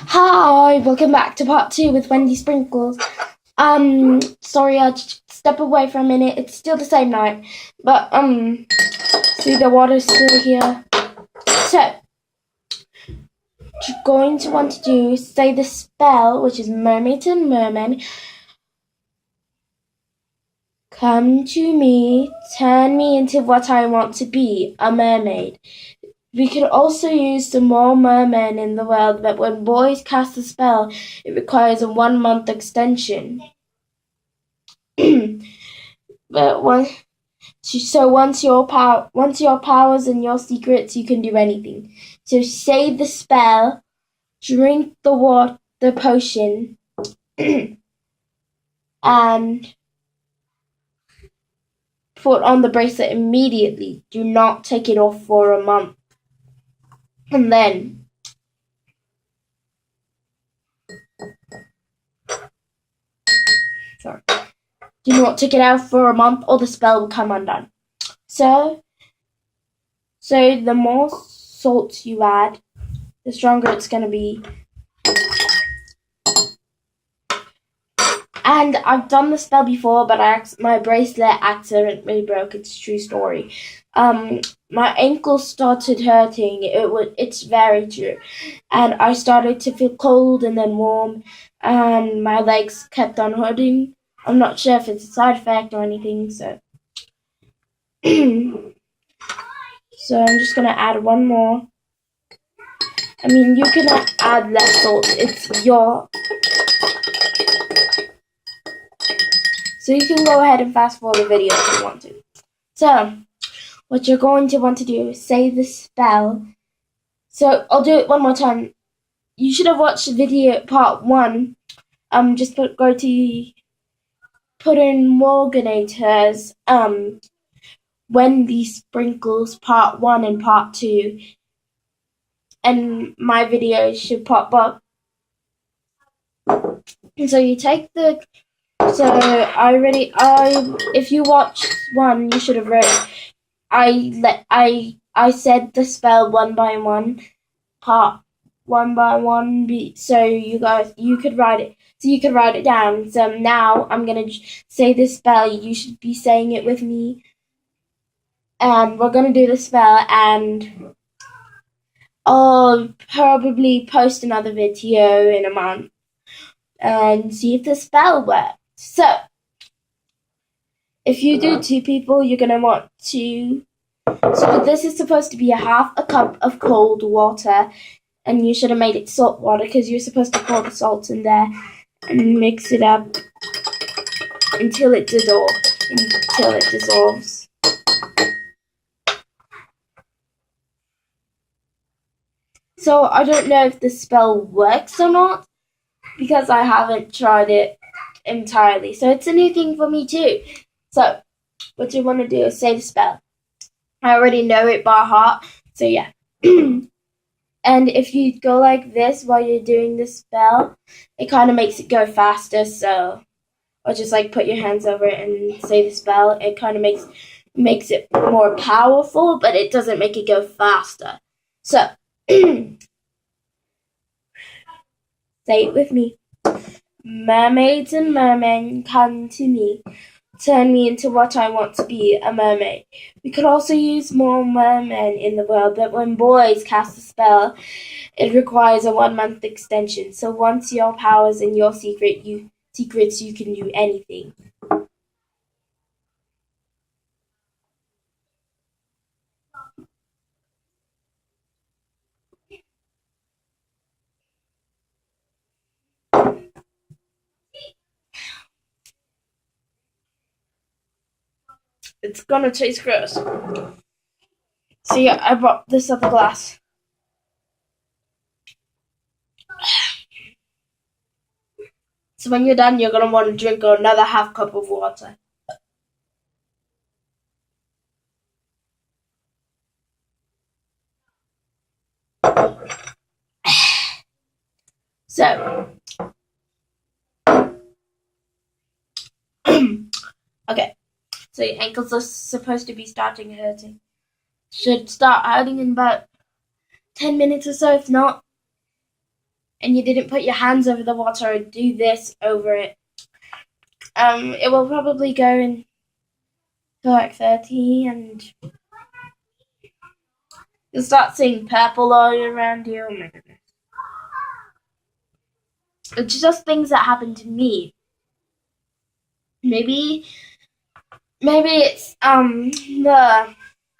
Hi, welcome back to part 2 with Wendy Sprinkles. Sorry, I just step away for a minute. It's still the same night, but see, the water's still here. So, what you're going to want to do is say the spell, which is mermaid and merman. Come to me, turn me into what I want to be, a mermaid. We could also use some more mermen in the world, but when boys cast the spell, it requires a 1-month extension. But once your powers and your secrets, you can do anything. So say the spell, drink the potion, and put on the bracelet immediately. Do not take it off for a month. And then do not take it out for a month or the spell will come undone. So the more salt you add, the stronger it's going to be. And I've done the spell before, but my bracelet accidentally broke. It's a true story. My ankle started hurting. It's very true. And I started to feel cold and then warm, and my legs kept on hurting. I'm not sure if it's a side effect or anything, so. So I'm just going to add one more. I mean, you can add less salt. It's your... So you can go ahead and fast forward the video if you want to. So, what you're going to want to do is say the spell. So, I'll do it one more time. You should have watched the video part 1. Just put in Morganators, Wendy Sprinkles part 1 and part 2. And my video should pop up. And so you take the... So if you watched 1, you should have read it. I said the spell one by one, part 1 by 1, so you could write it. So you could write it down. So now I'm gonna say the spell. You should be saying it with me, and we're gonna do the spell. And I'll probably post another video in a month and see if the spell works. So, if you do 2 people, you're going to want to... So this is supposed to be half a cup of cold water, and you should have made it salt water because you're supposed to pour the salt in there and mix it up until it dissolves. So I don't know if the spell works or not because I haven't tried it entirely. So it's a new thing for me too. So what you want to do is say the spell. I already know it by heart, so yeah. And if you go like this while you're doing the spell, it kind of makes it go faster. So, or just like put your hands over it and say the spell. It kind of makes it more powerful, but it doesn't make it go faster. So, say it with me. Mermaids and mermen, come to me. Turn me into what I want to be, a mermaid. We could also use more mermen in the world, but when boys cast a spell, it requires a 1-month extension. So once your powers and your secrets, you can do anything. It's gonna taste gross. So yeah, I brought this other glass. So when you're done, you're gonna want to drink another half cup of water. So, okay. So your ankles are supposed to be starting hurting. Should start hurting in about 10 minutes or so. If not, and you didn't put your hands over the water or do this over it, it will probably go into like 30 and you'll start seeing purple all around you. Oh my goodness. It's just things that happen to me. Maybe it's the